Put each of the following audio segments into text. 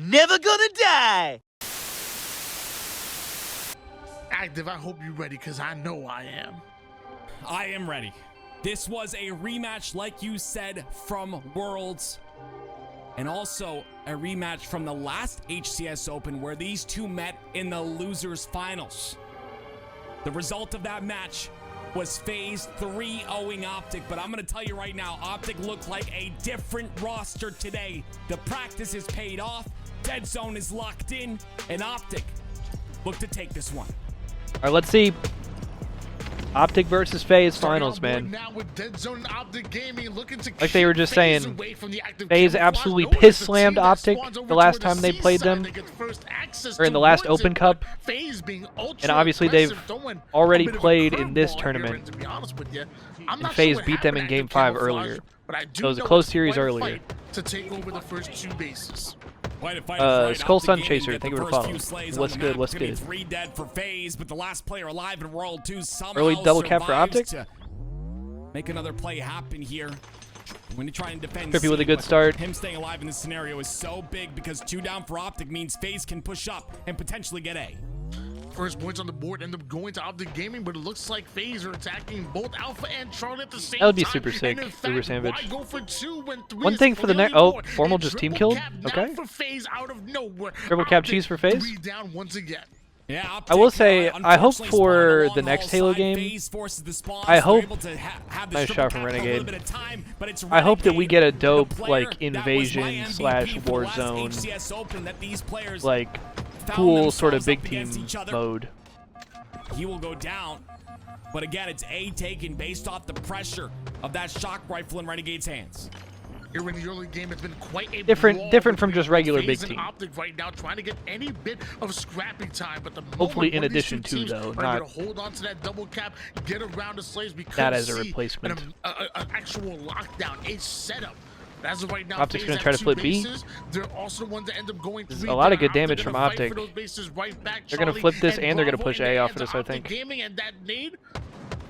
Never gonna die! Active, I hope you're ready, because I know I am. I am ready. This was a rematch, like you said, from Worlds. And also a rematch from the last HCS Open where these two met in the losers finals. The result of that match was Faze 3-0ing Optic, but I'm gonna tell you right now, Optic looked like a different roster today. The practice is paid off, Dead Zone is locked in, and Optic look to take this one. All right, let's see. Optic versus Faze finals, man. Now with Dead Zone and Optic Gaming looking to Like they were just Faze saying, away from the active Faze camouflage. absolutely Notice piss the slammed team that Optic spawns over the last toward time they played seaside them, to get first access or in the last towards Open it, Cup. but Faze being ultra And obviously they've aggressive, throwing already a bit of a played in this curveball here, tournament. and to be honest with you, I'm And not Faze sure what beat them in happened Game at 5 camouflage, earlier. but I do So it was a know close it's series quite a earlier. fight to take over the first two bases. Skull Sun Chaser, thank you for following. What's good, what's good? 3 dead for Faze, but the last player alive in World 2 somehow Early double cap for survives Optic. to make another play happen here. When you try and defend Trippy with a C, good but start. Him staying alive in this scenario is so big because 2 down for Optic means Faze can push up and potentially get A. First points on the board end up going to Optic Gaming, but it looks like Faze are attacking both Alpha and Charlie at the same time. That would be super sick, And in Uber fact, Sandwich. why go for 2 when 3 One is thing for the next. clearly Oh, more? Formal And just team triple killed. cap now Okay. for Faze out of nowhere. Triple cap Optic cheese for Faze. 3 down once again. Yeah, I will say, Optic, I hope unfortunately for spawned on the long next haul Halo side. game, Faze forces the spawns. I They're hope- able to have Nice this shot triple from cap for a Renegade. little bit of time, but it's I hope that we Renegade, get a the dope player like that was my invasion MVP slash for the last Warzone, HCS Open that these players like found cool sort of themselves big up team against each other. mode. He will go down, but again, it's A taken based off the pressure of that shock rifle in Renegade's hands. Here in the early game, it's been quite a Different brawl from just between regular Faze big and team. Optic right now, trying to get any bit of scrapping time. But the Hopefully moment in one of these addition two to, teams though, are not able to hold on to that double cap, get around the slaves, we could that as a see replacement. an actual lockdown, a setup. As of right now, Optic's Faze gonna have try to 2 flip B. bases. They're also the ones that end up going This is 3 a lot of down. good damage Optic from gonna fight Optic. for those bases right back. They're gonna Charlie flip this and they're gonna Bravo push in A the off hands of this, I Optic think. Gaming, and that nade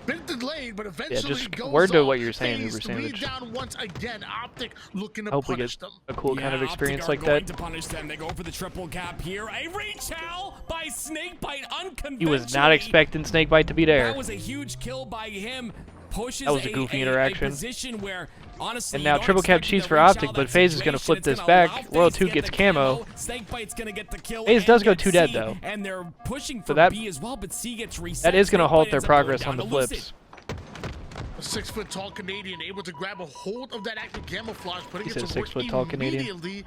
been delayed, but eventually Yeah, just goes word to off. what you're saying, Faze Uber 3 Sandwich. down once again. Optic looking to I hope we punish get them. a cool kind of Yeah, experience Optic like are going that. to punish them. They go for the triple cap here. A reach out by Snakebite unconventionally. He was not expecting Snakebite to be there. That was a huge kill by him. Pushes That was a goofy interaction. A position where, honestly, And you now don't triple cap expect cheese him to for reach Optic, out but that Faze is gonna situation. flip It's this gonna back. allow Royal Faze 2 to get gets the camo. Snakebite's gonna get the kill. Faze and does go get 2 dead, C, though. And they're pushing for So that- B as well, but C gets reset. That is gonna halt Snakebite their ends up going progress down on the to Lucid. flips. A 6-foot-tall Canadian able to grab a hold of that active camouflage, putting He it to said work 6-foot-tall Canadian. immediately.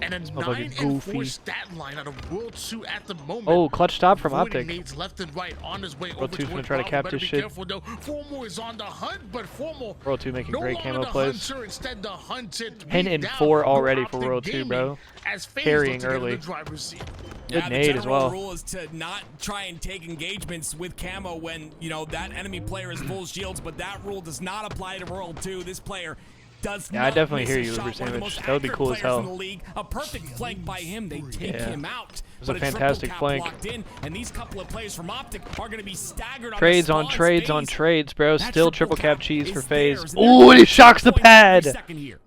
And a motherfucker's 9-4 goofy. stat line out of World 2 at the moment. Oh, clutch stop from Avoiding Optic. nades left and right on his way World over 2's toward gonna try to Bravo. cap Better this be shit. careful though. Formal is on the hunt, but Formal World 2 making no great longer camo the plays. hunter, instead the hunted. 10 Three and down 4 for already for Optic World 2, Gaming bro. as Faze Carrying look to get in early. the driver's seat. Good the nade as general well. rule is to not try and take engagements with camo when, you know, that enemy player is full shields, but that rule does not apply to World 2. This player does Yeah, I not definitely miss hear a you, shot. Uber One of the Sandwich. most That would be accurate cool as players hell. in the league. A perfect flank by him. They take Yeah. him out. It was a But triple fantastic cap flank. locked in, and these couple of players from Optic are going to be staggered on Trades the on spawn trades on space. trades, bro. That Still triple cap cheese is for Faze. theirs, Ooh, and he shocks the 2 points pad. every second here.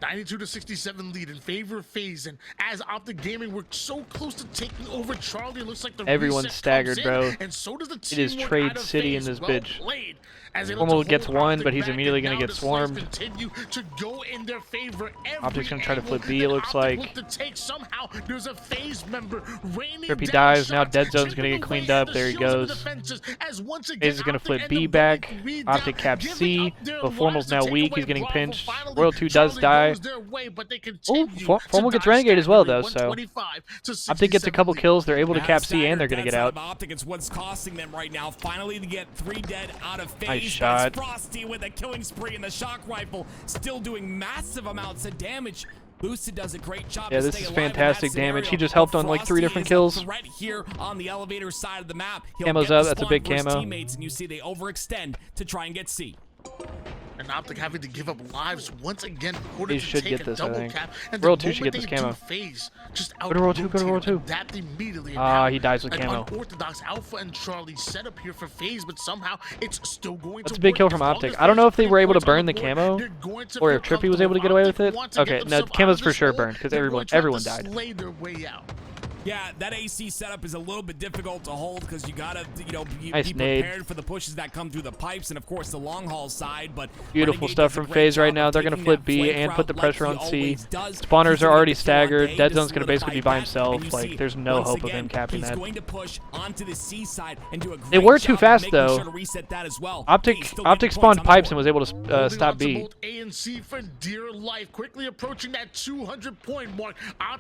92-67 lead in favor of Faze, and as Optic Gaming were so close to taking over Charlie, it looks like the Everyone's reset staggered, comes bro. in, and so does the It is teamwork trade out of city in Faze. this Well bitch. played, as they look Formal to gets hold one, Optic but he's back, immediately and gonna now get the slaves swarmed. continue to go in their favor every Optic's gonna try to angle flip B, it that looks Optic like. look to take. Somehow there's a Faze member raining Trippy down dives, now shots, Dead Zone's gonna chipping get cleaned away at up. the There he shields of the goes. defenses, as once again, Faze is gonna Optic flip end B up back. going 3 Optic down, caps giving C. up their But Formal's lives to now take weak. away He's getting Bravo. pinched. Finally, World 2 does Charlie die. goes their way, but they Oh, continue Formal to gets die Renegade as well, though, staggering, so 125 to Optic gets a 67 couple lead. kills. They're able to That cap C, and staggered they're gonna deaths get out out. of Optic. It's what's costing them right now. Finally, to get 3 dead out of Faze. Nice But it's shot. Frosty with a killing spree, and the shock rifle still doing massive amounts of damage. Lucid does a great job. Yeah, to this stay is alive in that fantastic damage. He scenario. just helped on like 3 Frosty different is a kills. threat here on the elevator side of the map. He'll Camo's get the up, that's a spawn big for his camo. Teammates, and you see they overextend to try and get C. And Optic having to give up lives once again in order They to should take get a this, I double think. cap. And World the 2 should get moment this they camo. do Faze, just Go to World 2, go to World 2. adapt immediately. Ah, And he dies with an camo. unorthodox Alpha and Charlie set up here for Faze, but somehow it's still going That's to a big work kill as from long Optic. as I don't know if they there's were able to points on burn the board, camo, they're going to or feel if Trippy was able to get comfortable. away with it. Optic want to get Okay, no, themselves out camo's of for this sure hole. burned, because They're everyone going to have to died. slay their way out. Yeah, that AC setup is a little bit difficult to hold because you gotta, be Nice nade. prepared for the pushes that come through the pipes and of course the long haul side. But Beautiful Renegade stuff does a from great FaZe right job now. of They're going to taking flip that B flank and route put the like pressure he on C. always does. Spawners He's are gonna already get the kill on staggered. A Dead to Zone's going to basically be by solidify that, himself. and you Like, see, there's no once hope of again, him capping he's that. going to push onto the C side and do a great They were too job of fast, making though. sure to reset that as well. Optic Faze still getting points spawned on the pipes board. and was able to Holding stop on to B. both A and C for dear life, quickly approaching that 200-point mark.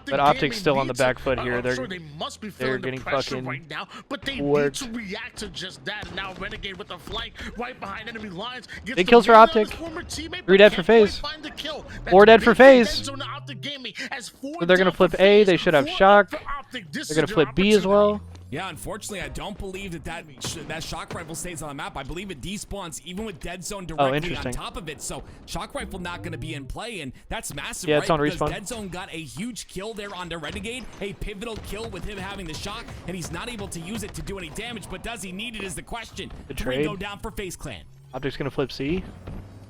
But Optic's still on the back foot here. I'm They're sure they must be they're feeling the getting pressure fucking right now, but they worked. need to react to just that. And now Renegade with the flank right behind enemy lines. Gets Big the kills for win on Optic. his former teammate, 3 but dead for can't quite FaZe. find the kill. That's 4 dead big for for Dead FaZe. Zone to Optic Gaming as 4 So they're going to down flip for A. FaZe, They should have 4 shock. for Optic. This They're going is to their flip B as well. opportunity. Yeah, unfortunately, I don't believe that shock rifle stays on the map. I believe it despawns even with Dead Zone directly on interesting. top of it. So shock rifle not going to be in play, and that's massive. Yeah, right? it's on Because respawn. Dead Zone got a huge kill there on the Renegade, a pivotal kill with him having the shock, and he's not able to use it to do any damage. But does he need it? Is the question. Good Can we trade. go down for FaZe Clan? Optic's going to flip C.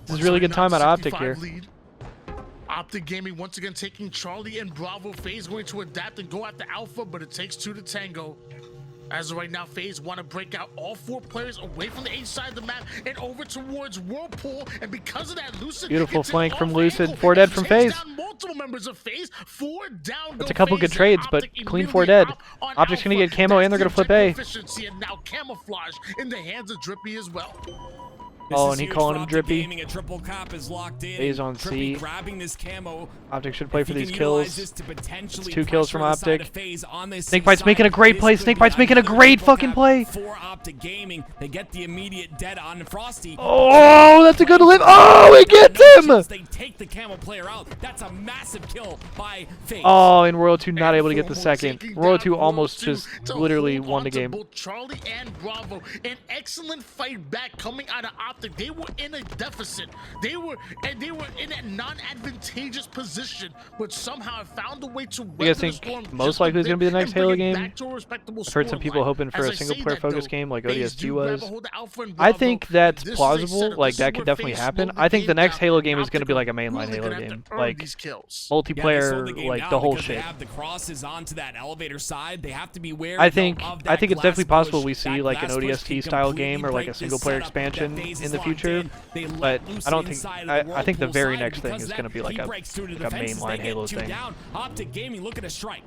This is really good time out of Optic here. Lead. Optic Gaming once again taking Charlie and Bravo. FaZe going to adapt and go after Alpha, but it takes 2 to tango. As of right now, FaZe want to break out all 4 players away from the H side of the map and over towards Whirlpool. And because of that, Lucid Beautiful gets an flank from off Lucid. angle 4 dead and from takes FaZe. down multiple members of FaZe. 4 down. That's go a couple FaZe, good and trades, but Optic clean immediately 4 dead. hop on Optic's going to Alpha. get camo and they're That's going to flip the A. objective efficiency and now camouflage in the hands of Drippy as well. Oh, and he calling him Drippy. Gaming, a triple cap is locked in. FaZe on Drippy C. grabbing this camo. Optic should play If for he these can utilize kills. this to potentially It's 2 kills from pressure the side Optic. of FaZe on this Snakebite's side, making a great this play. could be Snakebite's making a another great triple fucking cap play. For Optic Gaming, they get the immediate dead on Frosty. Oh, that's a good lift. Oh, it gets him. They take the camo player out. That's a massive kill by FaZe. Oh, in World 2, not And able to get the Formal second. taking World down 2 World almost 2 just to literally hold won the on to game. both Charlie and Bravo. An excellent fight back coming out of Optic. They were in a deficit. They were in a non-advantageous position, but somehow found a way to weather You guys the think storm most just a likely is going to be the bit next and bring Halo it game? back to a respectable I've heard some people scoreline. hoping for As a I single say player that, focus though, game like FaZe ODST do grab was. a hold of Alpha and I Bravo. think that's This is a plausible. setup. Like, This that is could where definitely FaZe happen. slowed the I think the game next down. Halo game is going to Optic be are like a mainline really Halo gonna have to game. earn Like, these kills. Yeah, they slowed multiplayer, the game like down the whole because shit. They have the crosses onto that elevator side. They have to be wary. I think of I that think it's glass definitely possible push. we see That like an glass push ODST can style completely game or like break a this single player setup that expansion FaZe in is the locked future. in. They let But loose I don't think inside of I think the Whirlpool very side, next thing because is that going to be like he a breaks through to the like a defenses. mainline They Halo get 2 thing. down. Optic Gaming looking to strike.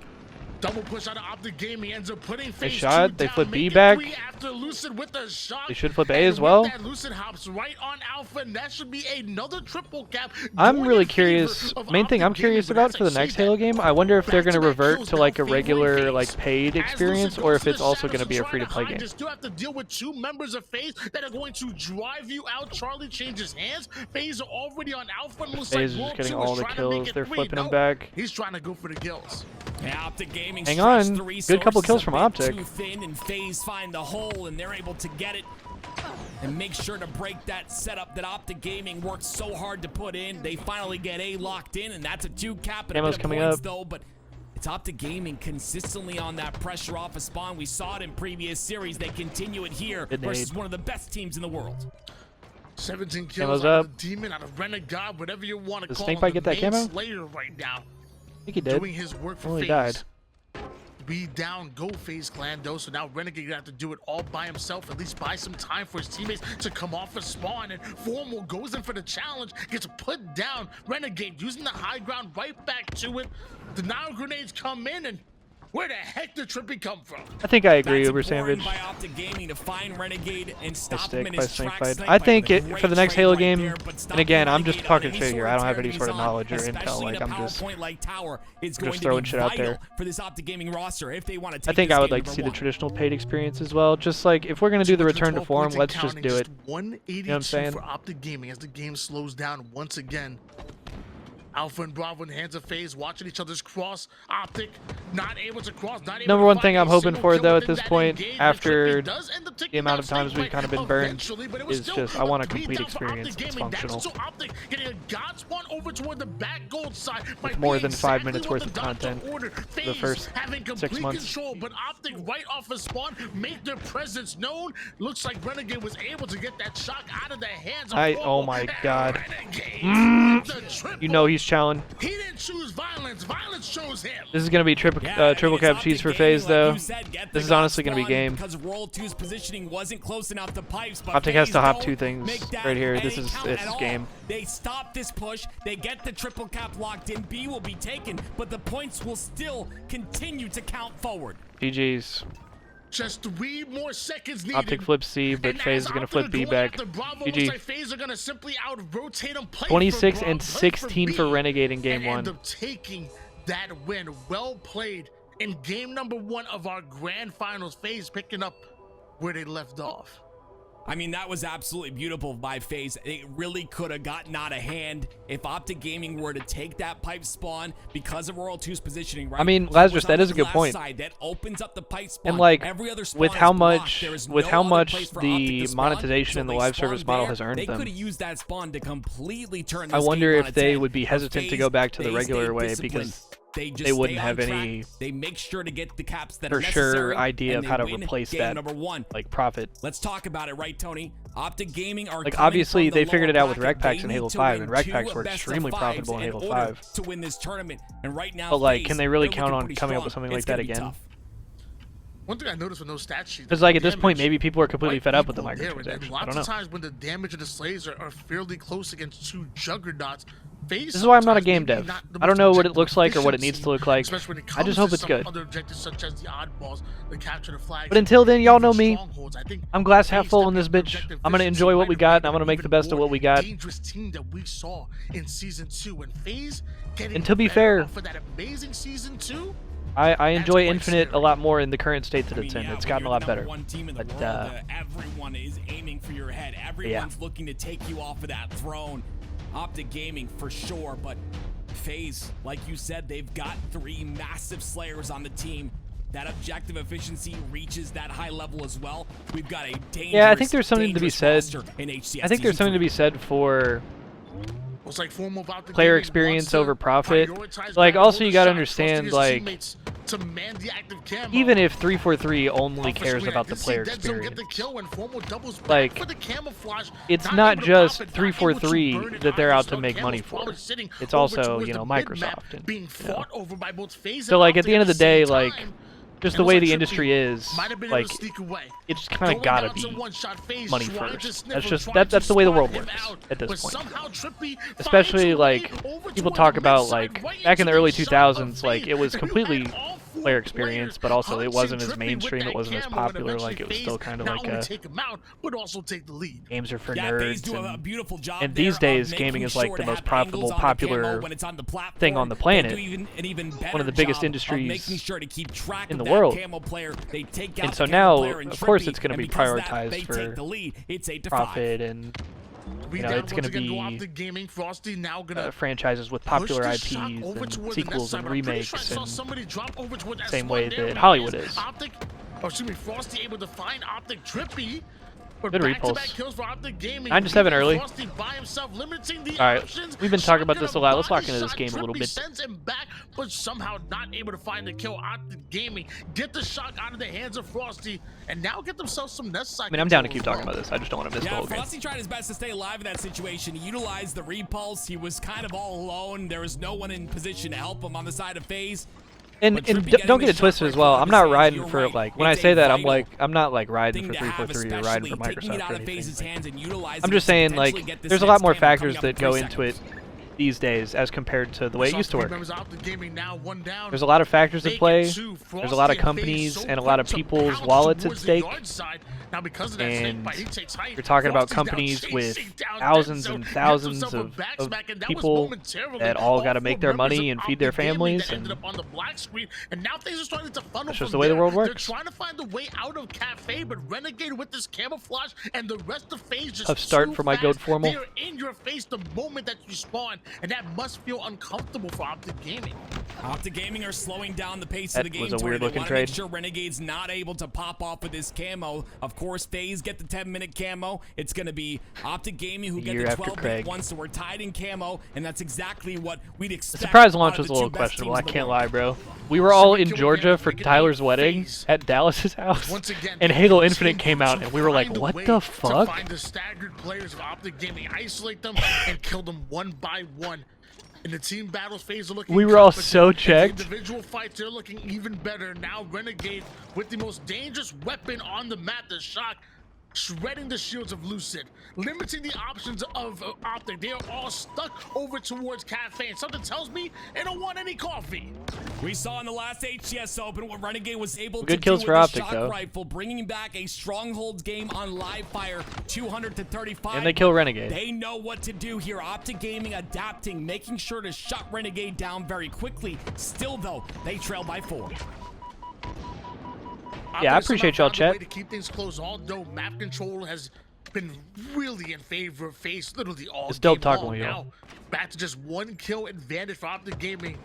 Double push out of Optic Gaming ends up putting FaZe shot. 2 They down, flip B making back. 3 after Lucid with a shot. They should flip A And as with well. that, Lucid hops right on Alpha, and that should be another triple cap. I'm going really in favor curious. of Main thing Optic I'm curious Gaming, but about for the as I next say Halo that, game, I wonder if they're going to back-to-back revert kills to now like a favoring regular FaZe. like paid As experience, Lucid or goes if to it's the also shadows going to be a trying free to play hide, game. You still have to deal with 2 members of FaZe that are going to drive you out. Charlie changes hands. FaZe are already on Alpha, and looks FaZe is like just getting World 2 all is the trying to make kills. it They're 3. flipping them No, back. He's trying to go for the kills. Yeah, Optic Gaming Hang stretched on. the Good couple resources kills a from bit Optic. Too thin, and FaZe find the hole, and they're able to get it and make sure to break that setup that Optic Gaming worked so hard to put in. They finally get A locked in, and that's a 2 cap and a Camo's bit of coming points up. though. But it's Optic Gaming consistently on that pressure off a spawn. We saw it in previous series. They continue it here Good versus nade. one of the best teams in the world. 17 kills Camo's out of up. the Demon, out of Renegade, whatever you want to Does call Snakebite him. get The that main camo? Slayer right now. I think he did. Doing his work for Only FaZe. died. Be down, go FaZe Clan though. So now Renegade gonna have to do it all by himself. At least buy some time for his teammates to come off a spawn. And Formal goes in for the challenge, gets put down. Renegade using the high ground, right back to it. Denial grenades come in, and where the heck did Trippy come from? I think I agree, That's Uber important Sandwich. by Optic Gaming to find Renegade and stop him Stick in by his tracks. Snakebite. I think with a it great for the next trade Halo right game. there, but And stopping again, I'm just Renegade talking on shit any here. sort I of don't have any territory sort of he's on, knowledge or intel. especially Like in a I'm power just. point like Tower is just going to throwing be shit out vital there. for this Optic Gaming roster if they want to take I think this I would game like to see the number 1. traditional paid experience as well. Just like if we're gonna do the return to 212 form, points and let's just counting, do it. 182 You know what I'm saying? for Optic Gaming as the game slows down once again. Alpha and Bravo in the hands of Faze, watching each other's cross. Optic not able to cross. Not able Number to one find thing a I'm hoping single for kill though at within this that point, engagement. after Trippy does end up taking the amount down of times we've Snakebite kind of been burned, eventually, but it was is still just I want a the beat complete down for Optic experience that's Gaming. That's functional. so Optic getting a God spawn over toward the back gold side. With more than 5 minutes worth of content for the first having 6 complete months. control, but Optic right off of spawn make their presence known. Looks like Renegade was able to get that shock out of the hands of Oh Formal, my and God. Renegade with the triple. You know he's challenging. He didn't choose violence. Violence chose him. This is gonna be triple cap cheese for Faze though. This is honestly gonna be game. Because World 2's positioning wasn't close enough to pipes, but Optic has to hop Faze 2 don't things make that right here. This A is count at all. game. They stop this push. They get the triple cap locked in. B will be taken, but the points will still continue to count forward. GG's. Just 3 more seconds needed. Optic flips C, but And Faze as is gonna Optic flip are B going back. after Bravo, GG. looks like Faze are gonna simply out-rotate him, play 26 for and Bravo, play 16 B, for Renegade in game and 1. end up taking that win. Well played in game number 1 of our grand finals. Faze picking up where they left off. I mean, that was absolutely beautiful by Faze. It really could have gotten out of hand if Optic Gaming were to take that pipe spawn because of World 2's positioning. Right? I mean, It was Lazarus, on that the is a good left point. side that opens up the pipe spawn. And like every other spawn with is how blocked. much There is with no how other much place for Optic the to spawn, monetization so in the they live spawned service model there. has earned They them. could have used that spawn to completely turn I this wonder game if on its they head. would be hesitant to go back to the regular way because they wouldn't stay have on track. any They make sure to get the caps that for are sure necessary, idea and of how to they win replace game that number 1. like profit. Let's talk about it, right, Tony? Optic Gaming are Like coming obviously from the they figured it lower out with rec bracket. packs They in Halo need to 5, win and rec 2 packs were best of extremely 5s profitable in in Halo order 5. to win this tournament. And right now, But like, Faze, can they really they're count looking on pretty coming up strong. with something It's like that gonna be again? tough. One thing I noticed with no stat sheet. Because like at this point, damage maybe people are completely might fed up with the equal there, and microtransactions. I lots don't of know. times when the damage of the slaves are fairly close against 2 juggernauts, Faze This is why I'm not a sometimes game maybe dev. not the I don't most know what it objective looks like or what it needs to efficiency, look like. especially when it I just comes hope to it's some good. Other objectives such as the oddballs, the capture the flag. But until then, y'all know me. Strongholds. I think I'm glass half Faze full in this stepping up bitch. objective I'm gonna efficiency enjoy what might we have got, made and I'm gonna them make the even best of more what we got. dangerous team that we saw in season 2, and Faze getting And to be better fair, for that amazing season 2. I enjoy quite Infinite a scary. lot more in the current state that I mean, it's in. yeah, It's when gotten a you're lot the better. number 1 team in the But, world, everyone is aiming for your head. Everyone's looking to take you off of that throne. Optic Gaming for sure, but Faze, like you said, they've got 3 massive slayers on the team. That objective efficiency reaches that high level as well. We've got a dangerous, Yeah, I think there's something to be dangerous said. roster in HCS I think there's Season something to 3. be said for Looks like Formal about the player gaming experience wants to over profit. prioritize Like, grabbing also hold you of gotta shots, understand, trusting his like, teammates to man the active camo. even if 343 only Off a cares screen, I about the did see player Dead Zone get the experience, kill when Formal doubles back like, for the camouflage, it's not not able to just pop it, not able to 343 burn it that they're either, out to so make money Camo's for. probably sitting It's over also, towards you the know, mid-map, Microsoft. And, being you know. fought over by both Faze So and like at Optic the end of the the day, same like time. just And the it way looks the like industry Trippy is, might have been like able to sneak away. it's kind Going of gotta down to be one-shot Faze, money trying to first. sniff That's him, just trying to that's the way the spot world him works out, at this but point. somehow Trippy finds Especially a like way over people toward talk the about mid-side, like right back in the into early the shot of 2000s, like Faze, it was and you completely had all 4 player experience, but also it hunting wasn't as Trippy with mainstream. It that wasn't as camo, and popular. Like it was eventually still Faze kind of not like only a take him out, but also take the lead. games are for Yeah, Faze nerds. do a And beautiful job and there these of days, making gaming is like sure the to most have profitable, angles on the popular camo when it's on the platform. thing on the They planet. do an even One of better the biggest job of industries making sure to keep track in of the that world. camo player. They take out And so the camo now, player and of course, Trippy, it's going to and be because of that, prioritized they for take the lead. It's 8-5. profit, and you know it's going to be Gaming. Frosty now gonna franchises with popular IPs and sequels and remakes, and same way that Hollywood is. Optic, or excuse me, Frosty able to find Optic Trippy. But Good back-to-back repulse. kills for Optic Gaming. 9-7 early. Frosty by himself, limiting the All right, options. we've been talking about this a lot. Let's lock Shotgun into this body game a little shot. bit. Trippy sends him back, but somehow not able to find the kill. Optic Gaming get the shot out of the hands of Frosty, and now get themselves some nest side. I mean, I'm down to keep talking about this. I just don't want to miss the Yeah, whole game. Frosty tried his best to stay alive in that situation. He utilized the repulse. He was kind of all alone. There was no one in position to help him on the side of Faze. And But Trippy don't getting get the it twisted shot as right well. from I'm his not hands, riding you're for right. like when I It's say a that I'm vital like not like riding thing for to have, 343 or riding for especially taking it Microsoft out or of Faze's anything. hands and utilizing I'm just it to saying potentially like get this there's a lot next more camo coming factors up that in go 3 into it seconds. these days as compared to the way it used to work. Members of Optic Gaming now one down. There's a lot of factors at Make it play. two. There's a lot of Frosty and Faze companies so and a lot of quick to people's pounce wallets at towards the stake. yard side. Now because of that snake bite, he takes height. You're talking about Frosty's now companies with chasing down thousands Denzel, and gets thousands himself a of back smack, and that was people momentarily that all got to make their members money of and feed their Optic Gaming families. that ended And up on the black screen, and now things are starting to funnel that's just from the way the there. world works. They're trying to find a way out of Cafe, but Renegade with this camouflage and the rest of Faze just Tough start too for my fast. goat formal. They're in your face the moment that you spawn, and that must feel uncomfortable for Optic Gaming. Optic Gaming are slowing down the pace That of the game. was a weird looking Make trade. sure Renegade's not able to pop off with his camo. Of course, Faze get the 10-minute camo. It's going to be Optic Gaming who get the 12-minute one, so we're tied in camo, and that's exactly what we'd expect. The surprise launch was a little questionable. I can't lie, bro. We were all in Georgia for Tyler's wedding at Dallas's house, and Halo Infinite came out, and we were like, what the fuck? Find the staggered players of Optic Gaming, isolate them, and kill them one by one. In the team battles phase, are looking. We were all so checked. The individual fights, they're looking even better. Now Renegade with the most dangerous weapon on the map, the Shock, shredding the shields of Lucid, limiting the options of Optic. They are all stuck over towards Cafe, and something tells me they don't want any coffee. We saw in the last HCS Open what Renegade was able to Good do kills with for the Optic, Shock though. Rifle, bringing back a Strongholds game on live fire, 200 to 35. And they kill Renegade. They know what to do here. Optic Gaming adapting, making sure to shut Renegade down very quickly. Still, though, they trail by 4. Yeah, I appreciate y'all, chat. To keep things close, although map control has been really in favor of Faze literally all It's dope game talking long. with y'all. Now back to just one kill advantage for Optic Gaming,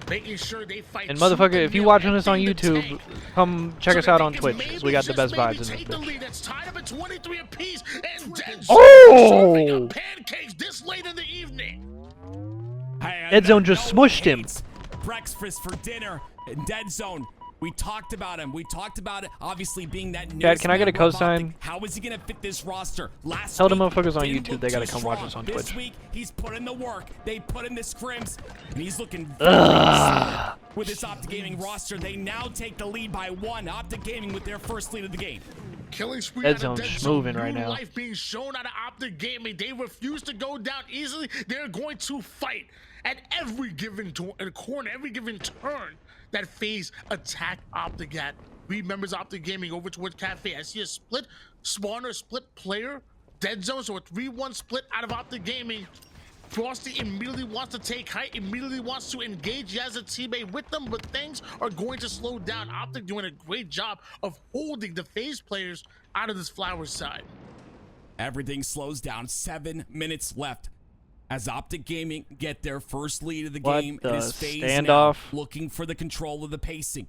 making sure they fight. And motherfucker, if you watching this on YouTube, tank. come check us out on Twitch, because we got the best vibes in this bitch. That's tied up at 23 apiece, and Dead Oh! serving up pancakes this late in the evening. Dead Zone just smushed him. Breakfast for dinner. Dead Zone. We talked about him. We talked about it, obviously being that news. Dad, can I get a cosign? How is he gonna fit this roster? Last Tell the week, motherfuckers on didn't YouTube look they gotta too come watch strong. us on This Twitch. week, he's put in the work. They put in the scrims, and he's looking with this Optic Gaming roster. They now take the lead by 1. Optic Gaming with their first lead of the game. Killing spree Dead out of Zone's Dead Zone. moving right New now. life being shown out of Optic Gaming. They refuse to go down easily. They're going to fight at every given corner, every given turn that Faze attack Optic at. Read members of Optic Gaming over towards Cafe. I see a split spawner, split player, Dead Zone, so a 3-1 split out of Optic Gaming. Frosty immediately wants to take height, immediately wants to engage. He has a teammate with them, but things are going to slow down. Optic doing a great job of holding the Faze players out of this flower side. Everything slows down. 7 minutes left as Optic Gaming get their first lead of the game. What It the is Faze standoff? now looking for the control of the pacing.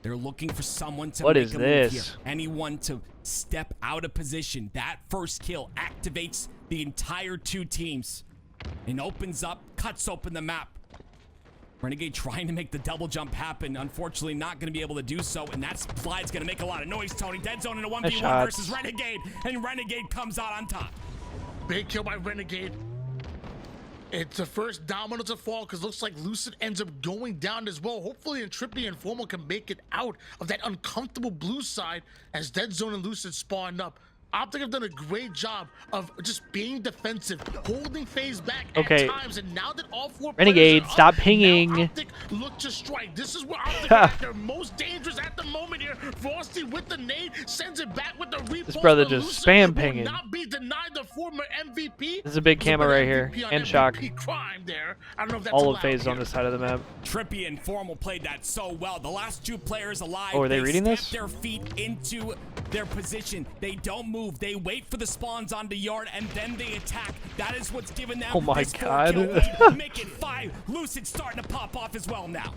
They're looking for someone to What make is a move this? here. Anyone to step out of position. That first kill activates the entire 2 teams and opens up, cuts open the map. Renegade trying to make the double jump happen. Unfortunately, not going to be able to do so, and that slide's going to make a lot of noise, Tony. Dead Zone in a 1v1 versus Renegade, and Renegade comes out on top. Big kill by Renegade. It's the first domino to fall because looks like Lucid ends up going down as well. Hopefully, Trippy and Formal can make it out of that uncomfortable blue side as Dead Zone and Lucid spawn up. Optic have done a great job of just being defensive, holding Faze back at times, and now that all 4 Renegade, players are stop up, pinging. now Optic look to strike. This is where Optic are at their most dangerous at the moment here. Frosty with the nade sends it back with the repost. This brother but just Lucid spam will pinging. not be denied the former MVP. This is a big camera right here, and Shock. Crime there. I don't know if that's All allowed of Faze here. on this side of the map. Trippy and Formal played that so well. The last 2 players alive. Oh, are they reading step this? their feet into their position. They don't move. They wait for the spawns on the yard, and then they attack. That is what's given them Oh my this God. 4-kill lead. Make it 5. Lucid starting to pop off as well now.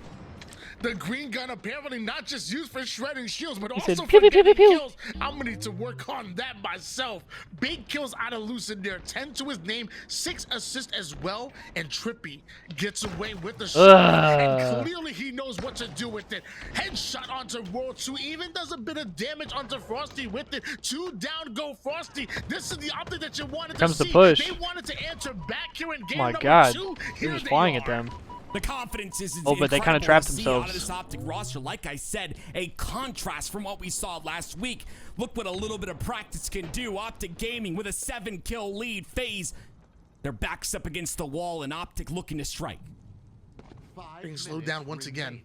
The green gun apparently not just used for shredding shields, but He also said, for pew, pew, pew, getting pew, pew. kills. I'm gonna need to work on that myself. Big kills out of Lucid there. 10 to his name, 6 assists as well, and Trippy gets away with the shot. And clearly he knows what to do with it. Headshot onto World 2, even does a bit of damage onto Frosty with it. 2 down go Frosty. This is the Optic that you wanted Comes to the see. push. They wanted to answer back here in game Oh my number God. 2. He Here was they flying are. at them. The confidence is Oh, but they kinda incredible trapped to see out of themselves. this Optic roster. Like I said, a contrast from what we saw last week. Look what a little bit of practice can do. Optic Gaming with a 7-kill lead. Faze, their backs up against the wall, and Optic looking to strike. Being slowed down once again.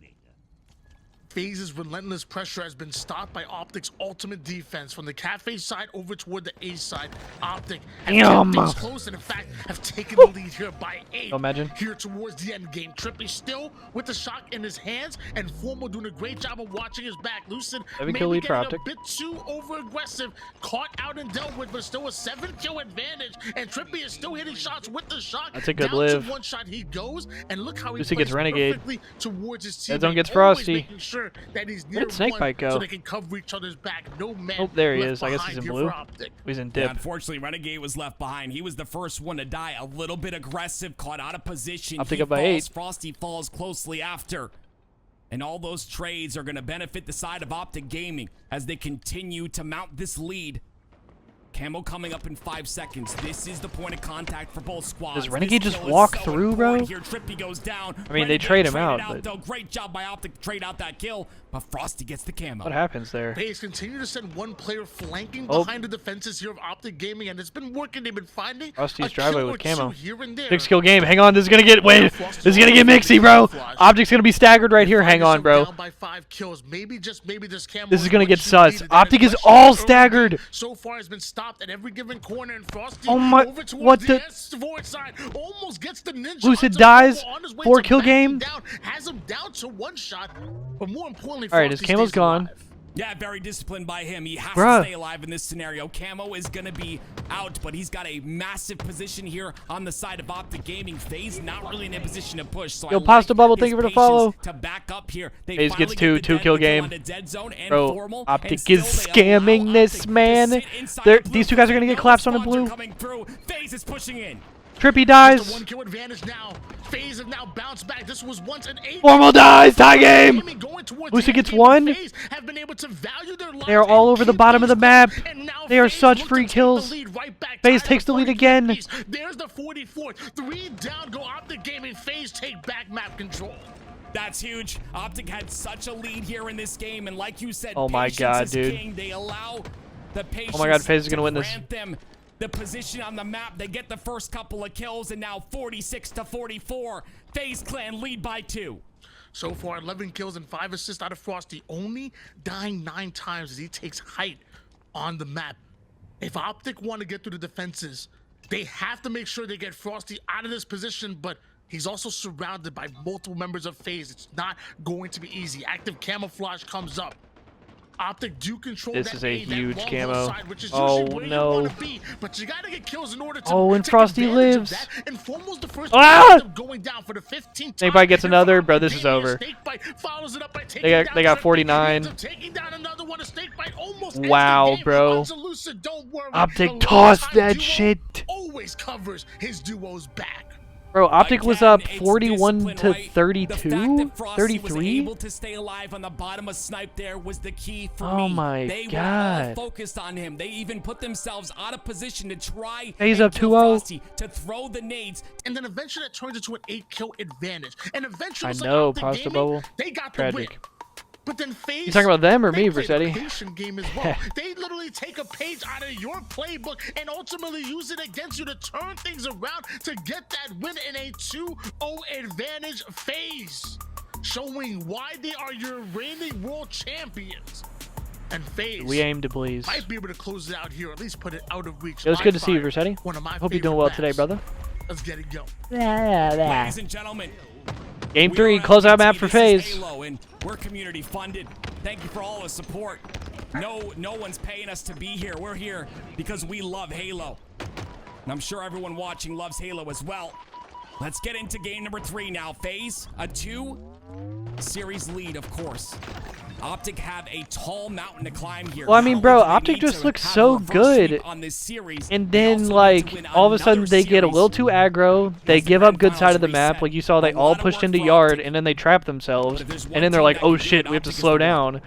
Faze's relentless pressure has been stopped by Optic's ultimate defense. From the Cafe side over toward the A side, Optic have kept things close and in fact have taken the lead here by 8. Imagine. Here towards the end game. Trippy still with the shot in his hands, and Formal doing a great job of watching his back. Lucid maybe kill lead for getting Optic. a bit too over aggressive, caught out and dealt with, but still a 7-kill advantage, and Trippy is still hitting shots with the shot. That's a good Down live. To one shot he goes, and look how he Lucy plays gets Renegade. perfectly towards his team. That zone gets Frosty. Making sure that he's near Where did Snakebite go? so they can cover each other's back. No man. Oh, there he left is. I guess he's in behind blue. here for Optic. He's in Yeah, dip. unfortunately, Renegade was left behind. He was the first one to die. A little bit aggressive, caught out of position. Optic He up by falls, 8. Frosty falls closely after. And all those trades are going to benefit the side of Optic Gaming as they continue to mount this lead. Camo coming up in 5 seconds. This is the point of contact for both squads. Does Renegade This just kill is walk so through, bro? important here. Trippy goes down. I mean, they Renegade trade him traded out, but- though. Great job by Optic to trade out that kill, but Frosty gets the camo. What happens there? Faze continue to send one player flanking Oh. behind the defenses here of Optic Gaming, and it's been working. They've been finding Frosty's a driveway kill with or two camo. here and there. 6-kill game. Hang on. This is gonna get This is gonna get mixy, bro. Optic's gonna be staggered right here. Hang on, bro. Down by 5 kills. Maybe just maybe this camo This is gonna what get you sus. needed. That Optic is aggression all early staggered. So far has been stopped at every given corner, and Frosty Oh my- over towards what the the- forward side almost gets the ninja. Lucid onto dies. Formal on his way 4-kill to back him game. Down, has him down to 1 shot, but more importantly, All right, his Frosty camo's stays gone. alive. Yeah, very disciplined by him. He has Bruh. to stay alive in this scenario. Camo is going to be out, but he's got a massive position here on the side of Optic Gaming. Faze not really in a position to push. So Yo, I Pasta like Bubble, his thank you for the patience follow. To back up here. They Faze finally gets get the 2-kill dead kill game. on the dead zone and Bro, Formal, Optic and still is they scamming allow this, Optic to man. sit inside They're- the blue these two guys are because gonna get no collapsed on the spawns are blue. coming through. Faze is pushing in. Trippy The dies. 1-kill advantage now. Faze has now bounced back. This was once an 8. Formal dies. Tie game. Lucy gets 1. Have been able to value their They are lives all and over the keep bottom of the things map. close. And now They are Faze such look free to take the kills. lead right back. Faze Tied takes at the lead 40 again. apiece. There's the 44th. 3 down. Go Optic Gaming. Faze take back map control. That's huge. Optic had such a lead here in this game, and like you said, Oh my patience God, is dude. king. They allow the patience Oh my God, Faze is gonna win this. grant them the position on the map. They get the first couple of kills, and now 46 to 44. Faze Clan lead by 2. So far, 11 kills and 5 assists out of Frosty, only dying 9 times as he takes height on the map. If Optic want to get through the defenses, they have to make sure they get Frosty out of this position, but he's also surrounded by multiple members of Faze. It's not going to be easy. Active camouflage comes up. Optic do control This that is a A, that huge long camo. hole side, which is Oh, usually where no. you want to be, but you gotta get kills in order to Oh, and take Frosty advantage of lives. that. And Formal's the first Ah! one of going down for the 15th time. Snakebite gets And another, Optic bro, this is Gaming, over. Snakebite follows it up by taking They down got Trippy. 49. Ends up taking down another one. Snakebite almost ends Wow, the game. bro. Unsolicited, don't worry. Optic The tossed longtime that duo shit. Always covers his duo's back. Bro, Optic was Again, up it's 41 discipline, to right? 32, The fact that Frosty was 33. able to stay alive on the bottom of Snipe there was the key for Oh me. my They were God. all focused on him. They even put themselves out of position to try Faze and up kill 2-0. Frosty, to throw the nades. And then eventually that turns into an 8-kill advantage. And eventually, I it's like know, Optic Pasta Gaming, Bubble. they got the Tragic. win. But then Faze, You talking about them or they me, played a Versetti? patient game as well. They literally take a page out of your playbook and ultimately use it against you to turn things around to get that win in a 2-0 advantage. Faze showing why they are your reigning world champions. And Faze We aim to please. might be able to close it out here, at least put it out of reach. It was good to see you, Live Fire, Versetti. one of my Hope you're doing favorite well maps. today, brother. Let's get it going. Ladies and gentlemen, Game we 3, are closeout LPT. map for This is Faze. Halo, and we're community funded. Thank you for all the support. No one's paying us to be here. We're here because we love Halo. And I'm sure everyone watching loves Halo as well. Let's get into game number 3 now. Faze, a 2-series lead, of course. Optic have a tall mountain to climb here. Well, I mean, Not bro, only do they Optic need just to looks have a so reverse good. sweep on this series, And they then, also need like, to win all of a sudden another they get a series. little too aggro. They As the give up grand good side finals of the map. reset. Like you saw, they A all lot of pushed work into for yard, Optic. and then they trap themselves. But if there's one And then they're team like, that oh can do shit, it, we have to Optic is slow the one. down.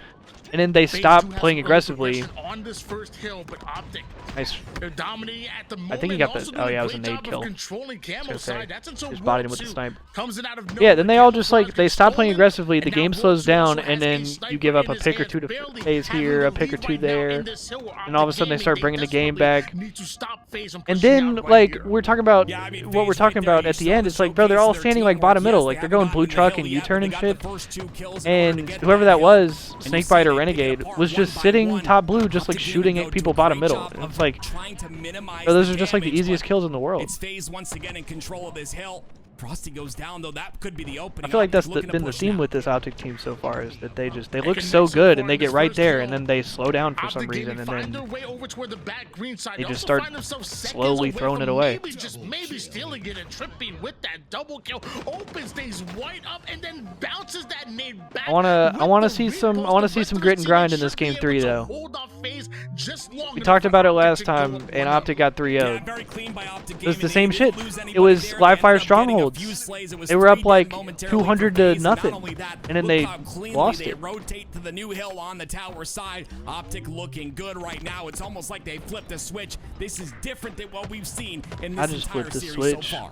and then they FaZe stop do have playing some early aggressively. progression on this first hill, but Optic, Nice. they're dominating at the moment. I think he got Also the. doing Oh yeah, it was a great nade job of kill. controlling Camo Okay. side. That's into Just World bodied him with the 2. snipe. Comes in out of Yeah, nowhere. then they all Camo just like Garage they gets stop playing stolen, aggressively. The and game now slows World 2 down, also and has a then you sniper give up in a his pick or hands, two to barely FaZe having here, the a pick or lead two right now there, in this hill where and all of a Optic sudden they Gaming, start bringing the game desperately back. need to stop FaZe from And pushing then out right like here. we're talking about Yeah, I mean, what we're FaZe right talking there, about you at the saw end. the It's like, bro, they're showcase all of their standing like teamwork. bottom middle, Yes, like they they're haven't going blue gotten the truck hill and yet, U-turn but and they got the shit. first 2 kills in order to And get whoever that that hill. was, And you Snakebite see or they pick it Renegade, apart was one just by sitting one. top blue, just like Optic shooting Gaming, at though, people do a bottom great middle. job And of it's like, trying to minimize bro, those the are just like the damage, easiest but kills in the world. It's FaZe once again in control of this hill. Frosty goes down though. That could be the opening. I feel like that's Optic looking to been the push theme now. with this Optic team so far is that they look can so make so good far and they in get this right first there hill. and then they slow down for some Optic reason Gaming and find then their way over toward the back green side. they They just also start find themselves seconds slowly away throwing from it away. maybe stealing it and tripping with that double kill. Opens things wide up and then bounces that nade back. I wanna with see the some repost. The grit and rest of grind the in this teammates game should 3 be able to though. hold off FaZe just long We enough talked for about it Optic last to go time up and 1-0. Optic got 3-0'd. Yeah, very clean by Optic It was Gaming. the same They shit. didn't lose It anybody was there. live They fire ended up getting a strongholds. few slays. It was They were up 3 like dead momentarily 200 for to FaZe, and not nothing, only that, and then look they how cleanly lost they it. rotate to the new hill on the tower side. Optic looking good right now. It's almost like they flipped a switch. This is different than what we've seen in I this just entire flipped the series switch. so far.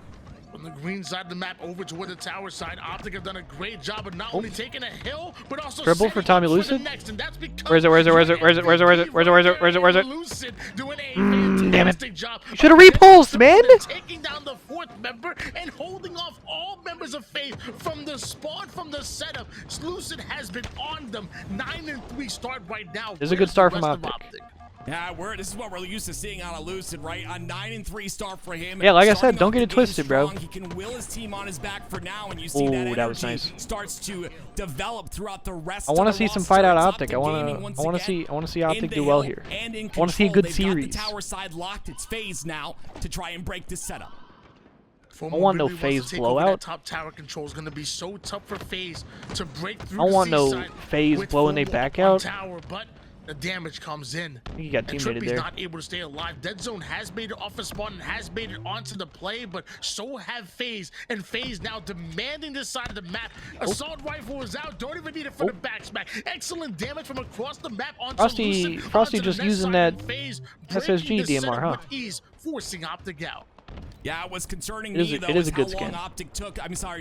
From the green side of the map over toward the tower side, Optic have done a great job of not only taking a hill, but also Dribble for setting Tommy up the Lucid? next, and that's because Where is it? Where is it? Where is it? Where is it? Where is it? Where is it? Where is it? Where is it? Where is it? Where is it? Lucid doing a Damn it. fantastic job. You should have repulsed, man. Taking down the 4th member and holding off all members of FaZe from the spawn, from the setup. Lucid has been on them. 9-3 start right now. This is a good Where's start the from rest of Optic. Yeah, this is what we're used to seeing out of Lucid, right? A 9-3 start for him. Yeah, like I said, Starting don't off get the it game twisted, bro. strong. He can will his team on his back for now, and you see that Ooh, that was energy nice. starts to develop throughout the rest I of want the to see some roster. fight out of It's Optic. I Gaming once want to again see in Optic the do well hill here. and in I want to see a control. good They've series. got the tower side locked. It's FaZe now to try and break this setup. I want no really wants FaZe to take over that blowout. Top tower control is going to be so tough for FaZe to break through. I the want no seaside FaZe with blowing they full back on out. Tower, but the damage comes in. I think he got And teammated Trippy's there. not able to stay alive. Dead Zone has made it off a spawn and has made it onto the play, but so have FaZe. And FaZe now demanding this side of the map. Assault rifle is out. Don't even need it for the backsmack. Excellent damage from across the map onto Lucid. Frosty onto the just next using side, that and FaZe SSG breaking the DMR, setup huh? with ease, forcing Optic out. Yeah, what's concerning It is me a- though it is is a good how long skin. Optic took.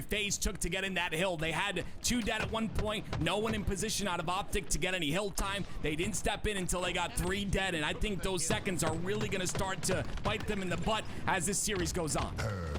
FaZe took to get in that hill. They had 2 dead at one point. No one in position out of Optic to get any hill time. They didn't step in until they got 3 dead, and I think those seconds are really going to start to bite them in the butt as this series goes on.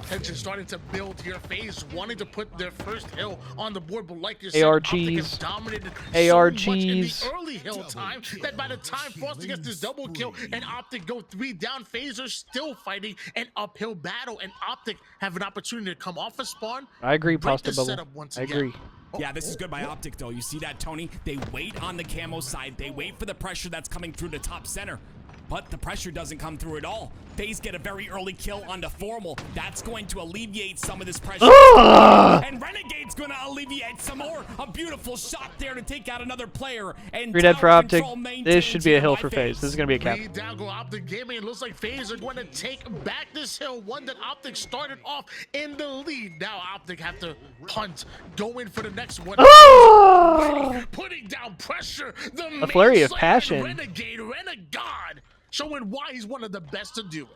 Tension starting to build here. FaZe wanting to put their first hill on the board, but like you AR said, Optic cheese. have dominated AR so much in the cheese. early hill time that by the time Frosty gets this double kill and Optic go 3 down, FaZe are still fighting an uphill battle, and Optic have an opportunity to come off a spawn. I agree, break Pasta the Bubble. setup once I again. agree. Yeah, this is good by Optic, though. You see that, Tony? They wait on the camo side. They wait for the pressure that's coming through the top center. But the pressure doesn't come through at all. FaZe get a very early kill onto Formal. That's going to alleviate some of this pressure. And Renegade's going to alleviate some more. A beautiful shot there to take out another player. And 3 dead for tower Optic. control maintained This should be a here hill by for FaZe. This is going to be a cap. Lead down go Optic Gaming. It looks like FaZe are going to take back this hill, one that Optic started off in the lead. Now Optic have to punt, go in for the next one. Putting down pressure. A flurry of main passion. Renegade, showing why he's one of the best to do it.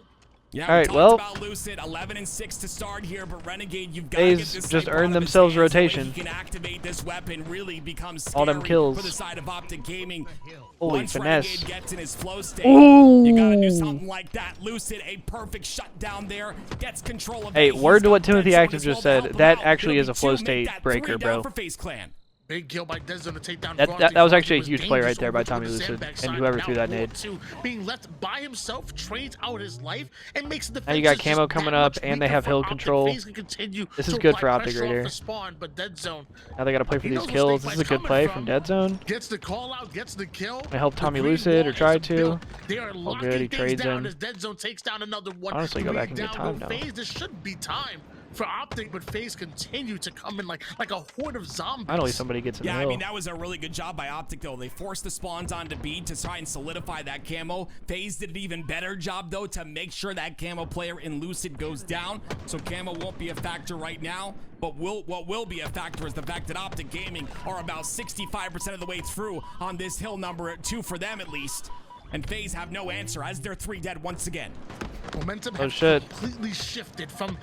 Yeah, All right, we well, talked about Lucid, 11-6 to start here, but Renegade, you've got to get FaZe this just sniper out earned of his themselves hands. The way rotation. He can activate this weapon, really becomes All them scary kills. for the side of Optic Gaming. Holy Once finesse. Renegade gets in his flow state, Ooh. you gotta do something like that. Lucid, a perfect shutdown there, gets control of Hey, it. He's word to got what Dead Timothy Zone Active as just well to said. help That him out. actually It'll is a be flow 2, make state that breaker, 3 down bro. for FaZe Clan. Big kill by Dead Zone to take down That Frosty. was Frosty actually a was huge play right dangerous there by over Tommy toward the Lucid sandbag and side. whoever Now threw that World nade. 2 being left by himself, trades out his life and makes the Now you got defenses camo just coming that up, much and they weaker have for hill Optic. control. FaZe can continue This is to good apply for Optic pressure right off here. the spawn, but Dead Zone, Now they got to play for he these knows where kills. This is a Snakebite's good coming play from. from Dead Zone. Gets the call out, gets the kill. I help The Tommy green Lucid, wall or try is to. built. They are Oh, locking good, he things trades down in. as Dead Zone takes down another one. Honestly, go 3 back and get down time go now. FaZe. This should be time. for Optic, but Faze continued to come in like a horde of zombies. Finally, somebody gets in the Yeah, hill. I mean, that was a really good job by Optic, though. They forced the spawns onto B to try and solidify that camo. Faze did an even better job, though, to make sure that camo player in Lucid goes down. So camo won't be a factor right now. But what will be a factor is the fact that Optic Gaming are about 65% of the way through on this hill number 2 for them, at least. And Faze have no answer as they're 3 dead once again. Momentum Oh, has shit. completely shifted from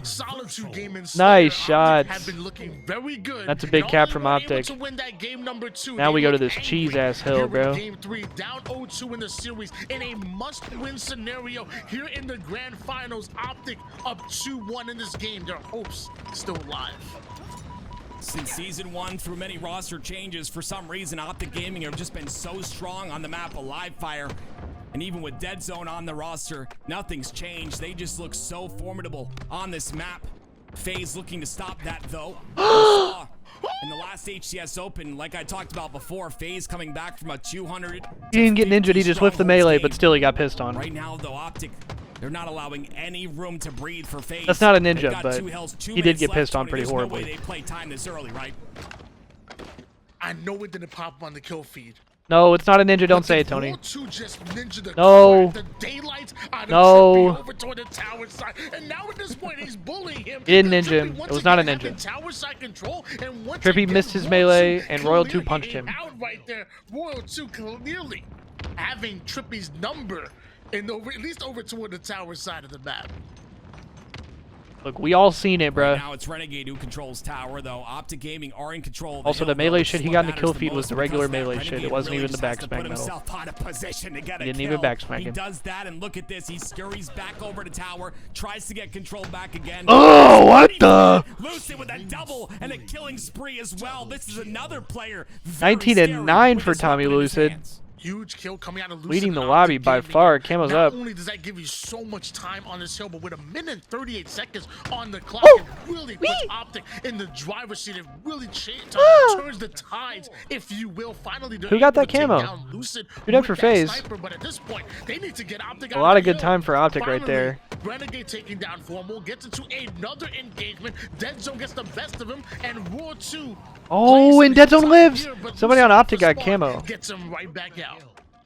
Solitude game and Nice Slayer. shots. Have been looking very good. That's a big Not cap only from were able Optic. to win that game number 2, Now they we go to look this angry cheese-ass hill, here in bro. Game 3, down 0-2 in the series in a must-win scenario here in the grand finals. Optic up 2-1 in this game. Their hopes still alive. Since Season 1, through many roster changes, for some reason, Optic Gaming have just been so strong on the map of Live Fire. And even with Dead Zone on the roster, nothing's changed. They just look so formidable on this map. Faze looking to stop that, though. We saw in the last HCS Open, like I talked about before, Faze coming back from a 200. He didn't get injured, he just whiffed the melee, but still he got pissed on. Right now, though, Optic, they're not allowing any room to breathe for Faze. That's not a ninja, They've got but 2 hills, 2 he did minutes get left, pissed on Tony. pretty There's horribly. No way they play time this early, right? I know it didn't pop on the kill feed. No, it's not a ninja. Don't say it, But Tony. the 4-2 just ninja the No. the daylight out of No. Trippy over toward the tower side. And now at this point, he's bullying him. He didn't And ninja Trippy him. once It was not a again ninja. having tower side control, and once Trippy again, missed his Royal melee, 2 and Royal 2 clearly punched him. out right there. Royal 2 clearly having Trippy's number in over, at least over toward the tower side of the map. Look, we all seen it, bruh. Now it's Renegade who controls tower, though. Optic Gaming are in control of Also, hill, the melee though. shit he What got in the matters kill feed was most the regular because that melee shit. It Renegade wasn't really even the just has to backsmack put metal. himself out of position to get a He didn't kill. even backsmack He him. does that, and look at this. He scurries back over to tower, tries to get control back again. Oh, what the? Lucid with a double and a killing spree as well. This is another player. 19 and 9 for Tommy Lucid. Huge kill coming out of Lucid. Leading the and lobby Optic by Gaming. far. Camo's Not up. only does that give you so much time on this hill, but with a minute and 38 seconds on the clock, Oh! it really puts Optic in the driver's seat. It really turns the tides, if you will. Finally, they're Who got able that to take camo? down Lucid Who did with for that Faze? sniper, but at this point, they need to get Optic A out lot the of good hill. time for Optic right there. Renegade taking down Formal, gets into another engagement. Dead Zone gets the best of him, and Raw 2. Oh, plays and Dead Zone inside lives. here, but Somebody on Lucid Optic got respawn, camo. Gets him right back out.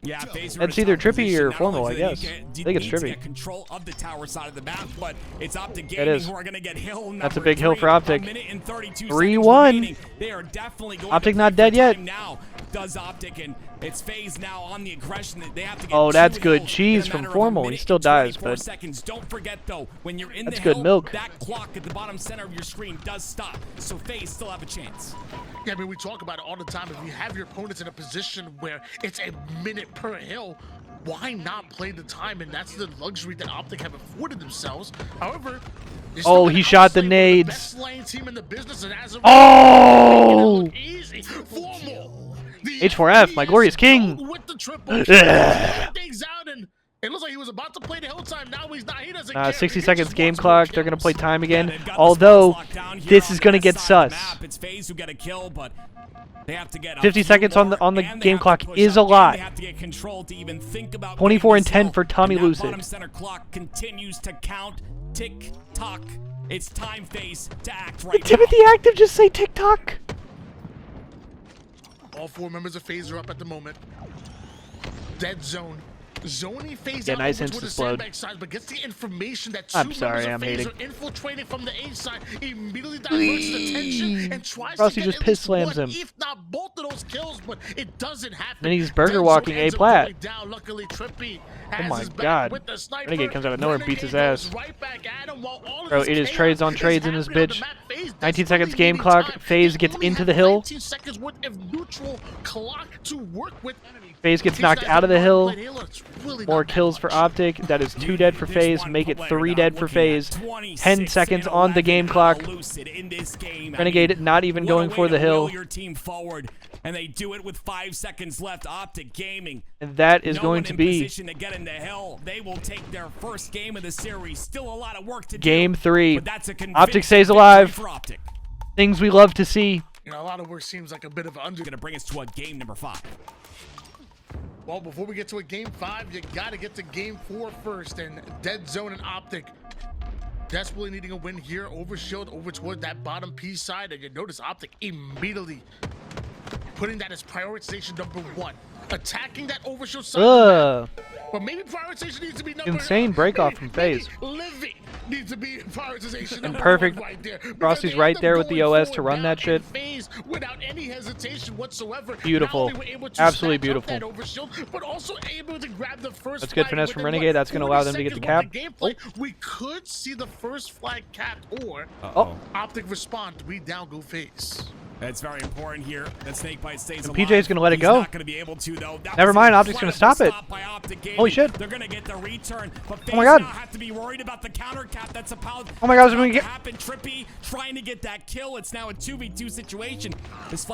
Yeah, Faze are That's in a either tough Trippy position. or Not Formal, only I do they guess. get- I think it's need to Trippy. get control of the tower side of the map, but it's Optic It Gaming is. who are going to get hill number That's a big hill 3. for Optic. A minute and 32 3-1. seconds remaining. They are definitely going Optic to not play dead for yet. time now. Does Optic, and it's Faze now on the aggression that they have to get. Oh, that's 2 good hills cheese in a from matter of a Formal. He minute still and dies, 24 but seconds. Don't forget though, when you're in that's the good hill, milk. that clock at the bottom center of your screen does stop. So Faze still have a chance. Yeah, I mean, we talk about it all the time. If you have your opponents in a position where it's a minute per hill, why not play the time? And that's the luxury that Optic have afforded themselves. However, they still Oh, gotta he shot the outsling one of nades. best lane team in the business, and as a Oh! making it look easy. Formal. The H4F, my FPS glorious king. goat with the triple. Things out, and it looks like he was about to play the whole time. Now he's not. He doesn't care. 60 He seconds just game wants more clock. They're going to kills. play time Yeah, again. they've got the Although, spots locked down here this on is going to that get side of the sus. map. It's Faze who got a kill, but they have to get a 50 few seconds on the more, and they game have to clock push is up, a and lot. They have to get control to even think about 24 getting and this 10 hill. for Tommy And that Lucid. bottom center clock continues to count. Tick tock. It's time, Faze, to act right now. Timothy Active just say TikTok. All 4 members of Faze are up at the moment. Dead Zone. Zoning Faze Yeah, out nice over toward the insta-explode. sandbag side, but gets the information that 2 I'm sorry, members of I'm Faze hating. are infiltrating from the A side. Immediately diverts his attention and tries Frosty to get just at piss least slams one, him. if not both of those kills, but it doesn't happen. Then he's burger Dead Zone walking ends A up plat. going down. Luckily, Trippy has my his back God. with the sniper. Renegade comes out of nowhere and beats his Renegade ass. goes right back at him while all of Bro, this it is chaos trades on is trades in this happening on the bitch. map. Faze 19 seconds desperately game needing clock. time. Faze They gets only into have the hill. 19 seconds worth of neutral clock to work with. Faze gets These knocked guys out of the have hill. played Halo. It's really More not that kills for much. Optic. That is 2 dead for This Faze. one Make it player 3 now dead for looking at Faze. 26 10 seconds and on the 11 game out clock. of Lucid in this game. I Renegade mean, not even what a going way for the to will hill. your team forward, and they do it with 5 seconds left. Optic Gaming. And that is No going one to in be position to get in the hill. They will take their first game of the series. Still a lot of work to Game do. 3. But that's a Optic convincing stays victory alive. for Optic. Things we love to see. You know, a lot of work seems like a bit of an under. Gonna bring us to a game number 5. Well, before we get to a game 5, you got to get to game 4 first. And Dead Zone and Optic desperately needing a win here. Overshield over toward that bottom P side, and you notice Optic immediately putting that as prioritization number 1. Attacking that overshield side. But maybe prioritization needs to be number insane break off from Faze. Living needs to be prioritization And number perfect. 1 right there. Frosty's right there with the OS to run that shit. Faze without any hesitation whatsoever. Beautiful. Absolutely beautiful. That overshield, but also able to grab the first That's good flag finesse from within, Renegade. That's going to allow them to get the cap. We could see the first flag capped, or Optic respond. We down go Faze. That's very important here. That Snakebite stays alive. PJ's gonna let it go. Not gonna be able to, though. Never mind, Optic's gonna stop it. Holy shit. They're gonna get the return, but oh my god. now have to be worried about the counter cap that's about oh my god, to happen. Trippy trying to get that kill. It's now a 2v2 situation.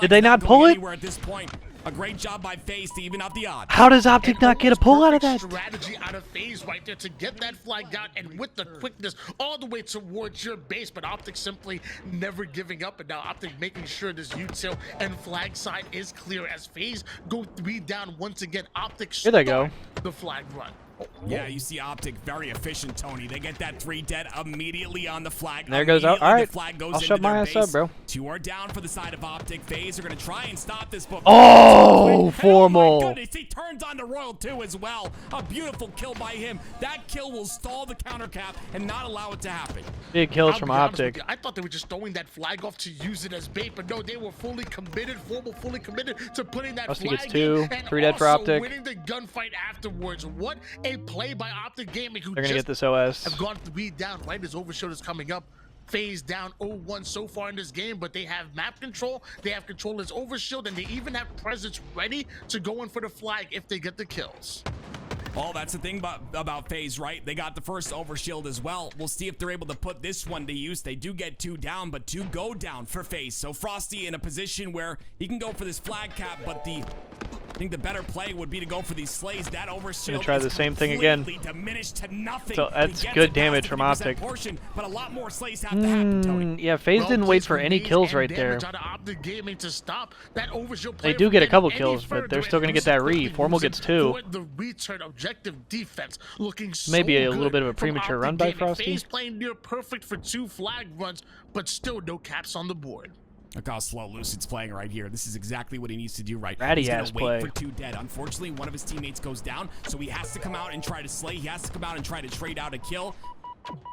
Did they not pull it? At this point. A great job by Faze to even out the odds. How does Optic not get a pull out of that? Strategy out of Faze right there to get that flag down and with the quickness all the way towards your base, but Optic simply never giving up, and now Optic making sure this util and flag side is clear as Faze go 3 down once again. Optic here they go. The flag run. Yeah, you see Optic very efficient, Tony. They get that 3 dead immediately on the flag. There goes out. All right, flag goes I'll shut my ass up, bro. 2 are down for the side of Optic. Faze are going to try and stop this. But oh, formal. Oh my goodness, he turns on the Royal too as well. A beautiful kill by him. That kill will stall the counter cap and not allow it to happen. Big kills from Optic. I thought they were just throwing that flag off to use it as bait, but no, they were fully committed, fully committed to putting that Frosty flag gets 2, in, and 3 dead for Optic. winning the gunfight afterwards. What a play by Optic Gaming, who they're gonna get this OS. have gone 3 down right as Overshield is coming up. Faze down 0-1 so far in this game, but they have map control, they have control as Overshield, and they even have presence ready to go in for the flag if they get the kills. Oh, that's the thing about Faze, right? They got the first overshield as well. We'll see if they're able to put this one to use. They do get 2 down, but 2 go down for Faze. So Frosty in a position where he can go for this flag cap, but I think the better play would be to go for these slays. That overshield gonna try the same thing again. Diminished to nothing. So that's good damage from Optic. Portion, but a lot more slays have to happen, Tony. Yeah, Faze didn't wait for any kills right there. To stop that they do get a couple kills, but they're still gonna get that re. Formal gets 2. The return objective defense looking so maybe a little bit of a premature run by Frosty. Faze playing near perfect for 2 flag runs, but still no caps on the board. Look how slow Lucid's playing right here. This is exactly what he needs to do right now. Ratty He's gonna ass wait play. for 2 dead. Unfortunately, one of his teammates goes down, so he has to come out and try to slay. He has to come out and try to trade out a kill.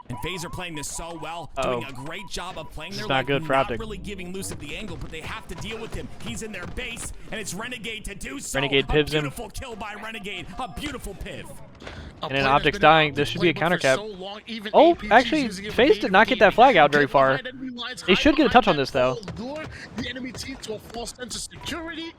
And Faze are playing this so well, doing a great job of playing their not good for Optic. Not really giving Lucid the angle, but they have to deal with him. He's in their base, and it's Renegade to do so. Renegade pivs him. A beautiful kill by Renegade. A beautiful piv. And then Optic's dying. This should be a counter cap. Oh, actually, Faze did not get that flag out very far. They should get a touch on this, though. The enemy team to a false sense of security,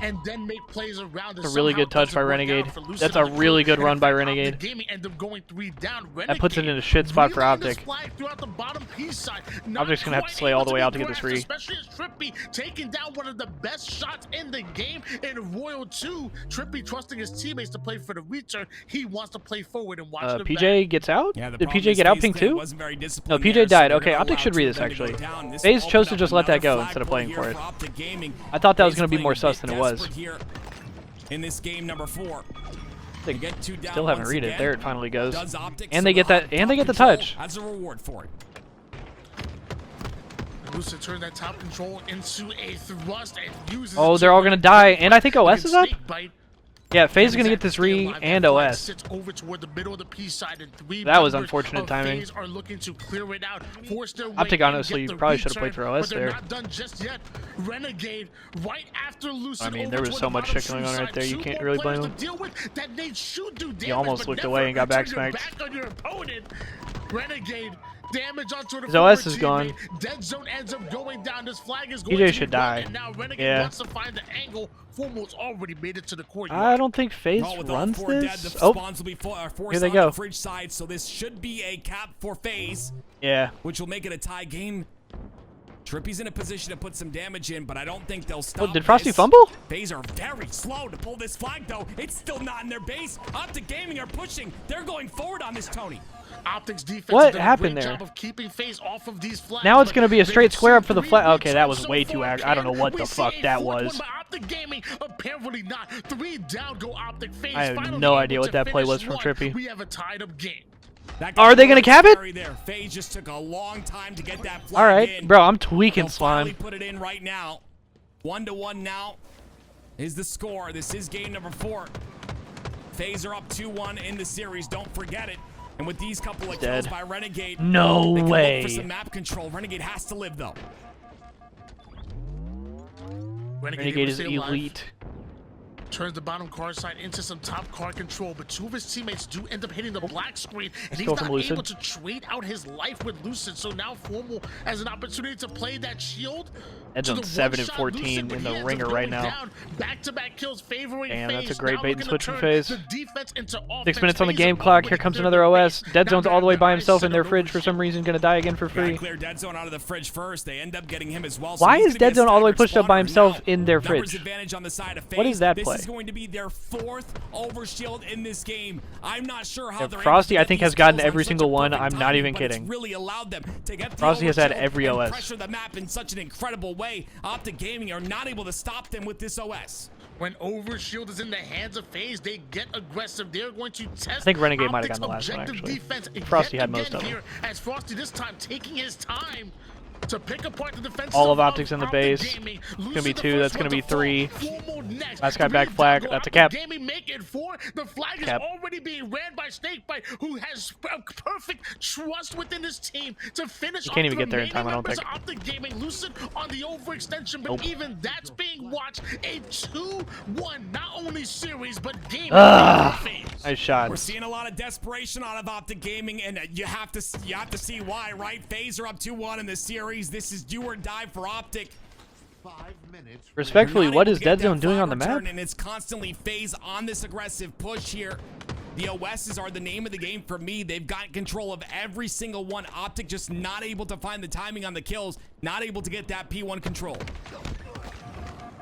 and then make plays around. A really good touch by Renegade. That's a really good run by Renegade. That puts it in a shit spot for Optic. Optic's gonna have to slay all the way out to get this re. Especially as Trippy taking down one of the best shots in the game in Royal 2. Trippy trusting his teammates to play for the return. He wants to play forward and watch the PJ gets out? Yeah, did PJ get out ping too? No, PJ died. Okay, Optic should read this actually. Faze chose to just let that go instead of playing for it. I thought that was going to be more sus than it was. In this game number 4. They still haven't read it. There it finally goes. And they get that, and they get the touch. As a reward for it. Lucid turns that top control into a thrust and uses oh, they're all going to die. And I think OS is up? Yeah, Faze is going to get this re and OS. That was unfortunate timing. Optic honestly probably should have played for OS there. I mean, there was so much shit going on right there, you can't really blame him. He almost looked away and got back smacked. Renegade damage onto the his OS is gone. Dead zone ends up going down. This flag is going PJ should die. And now Renegade wants to find the angle. Formal's already made it to the courtyard. I don't think Faze runs this. Oh, here they go. Fridge side, so this should be a cap for Faze. Yeah. Which will make it a tie game. Trippy's in a position to put some damage in, but I don't think they'll stop. Oh, did Frosty fumble? Faze are very slow to pull this flag, though. It's still not in their base. Optic Gaming are pushing. They're going forward on this, Tony. Optic's defense what happened there? Of keeping Faze off of these flags, now it's going to be a straight square up for the flag. Okay, that was way too I don't know what the fuck that was. Gaming, apparently not. 3 down go Optic. Faze I have no idea what that play was from Trippy. We have a tied up game. Are they gonna cap it? There. Faze just took a long time to get that flag All right, in. bro, I'm tweaking They'll finally slime. put it in right now. 1-1 now is the score. This is game number 4. Faze are up 2-1 in the series. Don't forget it. And with these couple of kills by Renegade, No they can way. look for some map control. Renegade has to live though. Renegade is elite. Turns the bottom car side into some top car control, but 2 of his teammates do end up hitting the black screen, and he's not able to trade out his life with Lucid. So now Formal has an opportunity to play that shield. Ed's on 7 and 14 in the ringer right now. Back-to-back kills favoring Damn, Faze. that's a great Now bait and looking switch to from turn Faze. the defense into 6 minutes on the offense. game Faze clock. already Here comes cleared another the OS. base. Dead Now Zone's they're all the way on by the himself in right their side of fridge. the For some reason, gonna die again for free. Clear Dead Zone out of the fridge first. They end up getting him as well. Why he's is gonna Dead be a Zone all the way staggered pushed up by spawner. himself Now, in their numbers fridge? advantage on the side of What Faze. is that This play? is going to be their 4th overshield in this game. I'm not sure how they're Frosty, able I to think, get has these gotten kills on every such single a one. perfect I'm not timing, even but it's kidding. really allowed them to get the Frosty has had overshield every and OS. pressure the map in such an incredible way. Optic Gaming are not able to stop them with this OS. When Overshield is in the hands of Faze, they get aggressive. They're going to test. I think Renegade might have Optic's gotten the last one, objective actually. defense Frosty yet had most again of them. here, as Frosty this time taking his time to pick apart the defense. All of Optic's in the base. It's gonna be 2. That's gonna be 3. Last guy back flag. That's a cap. Gaming make it 4. The flag Cap. is already being ran by Snakebite, who has perfect trust within his team to finish. You can't even off the get there in time, I don't remaining think. members of Optic Gaming. Lucid on the overextension, but Nope. even that's being watched. A 2-1, not only series, but game. Nice shot. We're seeing a lot of desperation out of Optic Gaming, and you have to see why, right? Faze are up 2-1 in this series. This is do or die for Optic. 5 minutes. Respectfully, Not what able is to get Dead that Zone doing flag on the return, map? And it's constantly Faze on this aggressive push here. The OSs are the name of the game for me. They've got control of every single one. Optic just not able to find the timing on the kills, not able to get that P1 control.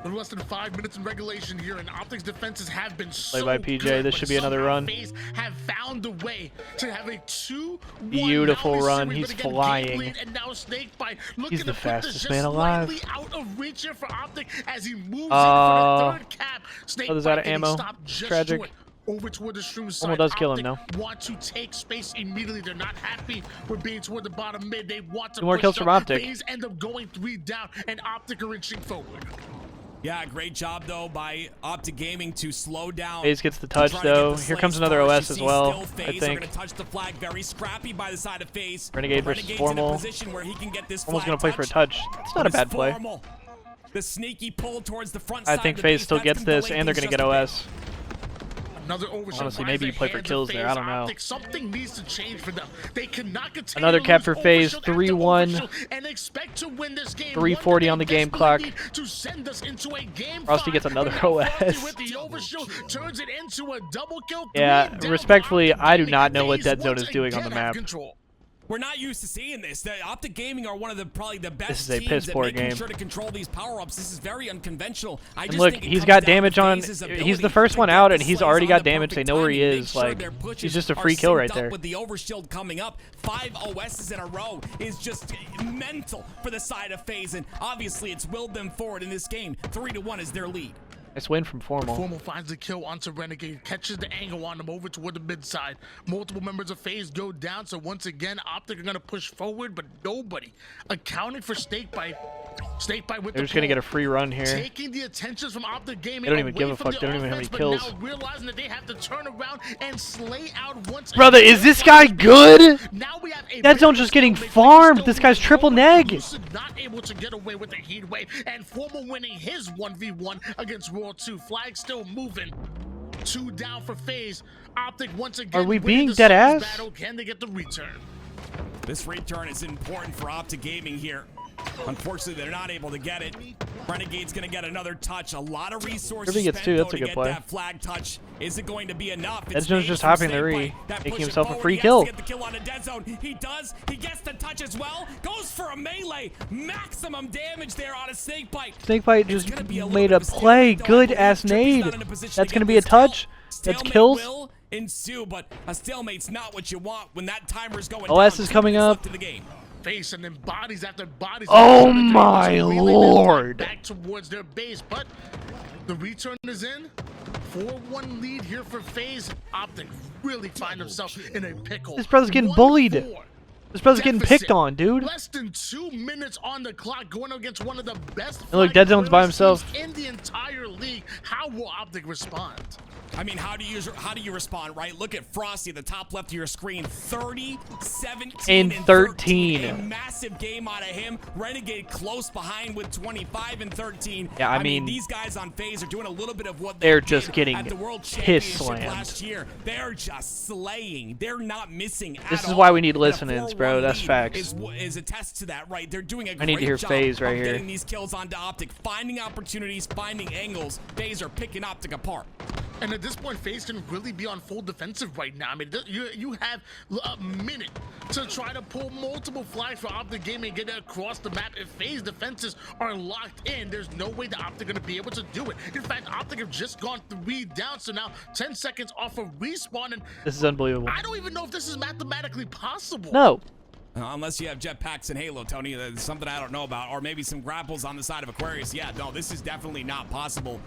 In less than 5 minutes in regulation here, and Optic's defenses have been Play so by PJ. good, This but should be another somehow run. FaZe have found a way to have a 2-1 Beautiful now in run. series, He's but again, flying. game lead, and now Snakebite looking He's to the put fastest this just man alive. slightly out of reach here for Optic as he moves in for the 3rd cap. Snakebite there's out of getting ammo. stopped just Tragic. short. Over toward the shroom side. Almost does kill him, Optic want to take space immediately. They're not happy with being toward the bottom mid. They want to 2 more push kills up. from Optic. FaZe end up going 3 down, and Optic are inching forward. Yeah, great job though by Optic Gaming to slow down. Faze gets the to try touch to get though. the Here slays comes another first. OS You as see well, still I Faze are think. gonna touch the flag, very scrappy by the side of Faze. Renegade versus Renegade's Formal. in a position where he can get this Formal's flag gonna play for a touch. That's not a But it's bad play. Formal. The sneaky pull towards the front I side think of the Faze base, still that's gets gonna this, delay and they're things gonna get just a bit. OS. Another overshot. Honestly, maybe you play for kills there. I don't know. Something needs to change for them. They cannot continue Another to cap lose for Faze, overshield after 3-1. overshield and expect to win this game. 3:40 on the game clock. To send us into a game Frosty 5. gets another But now Frosty OS. with the overshield turns it into a double kill. Yeah, 3 down respectfully, for I do Optic not know what Gaming. Dead Zone Faze is doing on the once again have map. control. We're not used to seeing this. The Optic Gaming are one of the probably the best is a teams piss at poor making game. sure to control these power-ups. This is very unconventional. I And just look, think it he's comes got down damage to on. Faze's He's ability the first to one get out, the and he's slays already on got the damage. They perfect know where he timing, make is. sure Like, their pushes he's just a are free kill synced right up there. With the overshield coming up, 5 OSs in a row is just mental for the side of Faze, and obviously it's willed them forward in this game. 3-1 is their lead. Nice win from Formal. Formal finds the kill onto Renegade, catches the angle on him over toward the mid side. Multiple members of Faze go down, so once again, Optic are going to push forward, but nobody accounting for Snakebite. Snakebite with They're the just gonna pull, get a free run here. taking the attention from Optic Gaming. They don't even away give a from fuck. the They don't even have offense, any kills. But now realizing that they have to turn around and slay out once Brother, again. is this guy good? Now we have a Dead Zone's just getting farmed. This guy's triple neg. Lucid not able to get away with the heat wave, and Formal winning his 1v1 against World 2. Flag still moving. 2 down for Faze. Optic once again. Are we winning being the dead series ass? battle. Can they get the return? This return is important for Optic Gaming here. Unfortunately, they're not able to get it. Renegade's gonna get another touch. A lot of resources Kirby gets spent, 2, though, that's a to good get play. that flag touch. Is it going to be enough? Dead It's Zone's Faze just from hopping the Snakebite re, that making pushes himself a forward. free He has kill. to get the kill on a Dead Zone. He does. He gets the touch as well. Goes for a melee. Maximum damage there on a Snakebite. Snakebite It's just gonna be a little made bit a of stalemate, play. though. I Good believe ass Trippy's nade. not in a position to That's get gonna be this a touch. kill. That's Stalemate kills. will ensue, but a stalemate's not what you want when that timer's going OS down. is 2 coming minutes up. left in the game. Face and then bodies after bodies. Oh They're able to my relay this lord. back towards their base, but The return is in. 4-1 lead here for Faze. Optic really find himself in a pickle. This brother's getting bullied. This brother's getting picked on, dude. Less than 2 minutes on the clock, going against one of the best. And look, Dead Zone's by himself in the entire league. How will Optic respond? I mean, how do you respond, right? Look at Frosty at the top left of your screen. 30, 17, and 13. A massive game out of him. Renegade close behind with 25 and 13. Yeah, I mean, these guys on Faze are doing a little bit of what they're just getting at the World piss Championship slammed last year. They're just slaying. They're not missing at This is all. why we need listenings, bro. That's facts. Is a test to that, right? They're doing a great I need to hear job Faze right of here. getting these kills onto Optic, finding opportunities, finding angles. Faze are picking Optic apart. And at this point, Faze can really be on full defensive right now. I mean, you have a minute to try to pull multiple flags for Optic Gaming and get it across the map. If Faze defenses are locked in, there's no way that Optic are going to be able to do it. In fact, Optic have just gone 3 down, so now 10 seconds off of respawn. And this is unbelievable. I don't even know if this is mathematically possible. No. Unless you have jetpacks and Halo, Tony. That's something I don't know about. Or maybe some grapples on the side of Aquarius. Yeah, no, this is definitely not possible.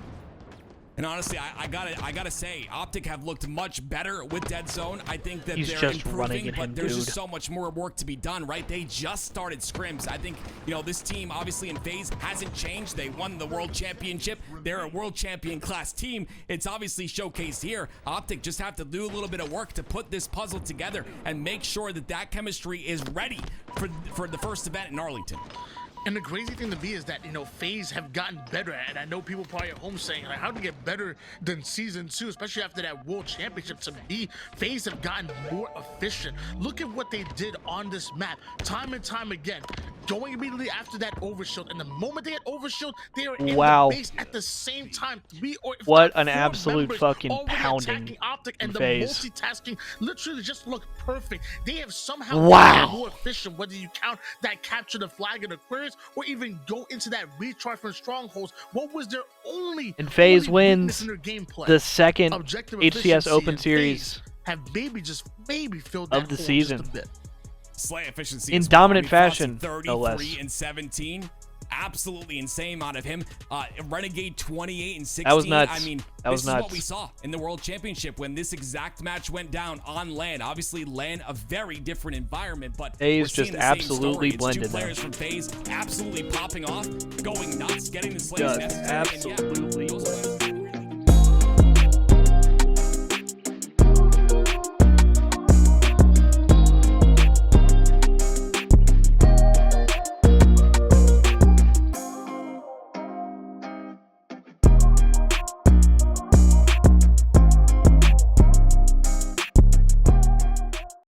And honestly, I gotta say, Optic have looked much better with Dead Zone. I think that they're improving, but there's just so much more work to be done, right? They just started scrims. I think, you know, this team, obviously in Faze, hasn't changed. They won the World Championship. They're a World Champion class team. It's obviously showcased here. Optic just have to do a little bit of work to put this puzzle together and make sure that that chemistry is ready for the first event in Arlington. And the crazy thing to me is that, you know, Faze have gotten better, and I know people probably at home saying, like, how to get better than Season 2, especially after that World Championship. To me, Faze have gotten more efficient. Look at what they did on this map, time and time again, going immediately after that overshield, and the moment they had overshield, they are in the base at the same time. What an absolute fucking pounding Optic, and Faze. the multitasking literally just looked perfect. They have somehow wow. been more efficient, whether you count that capture the flag in Aquarius or even go into that recharge from strongholds. What was their only and Faze wins in their gameplay? The second Objective HCS Open Series have maybe filled of the season. Just a bit. Slay efficiency in dominant fashion. 33 and 17. Absolutely insane out of him. Renegade 28 and 16. That was nuts. I mean, this is what we saw in the World Championship when this exact match went down on LAN. Obviously, LAN a very different environment, but Faze just absolutely blended. It's 2 players from Faze absolutely popping off, going nuts, getting the slays just necessary. absolutely. And yeah,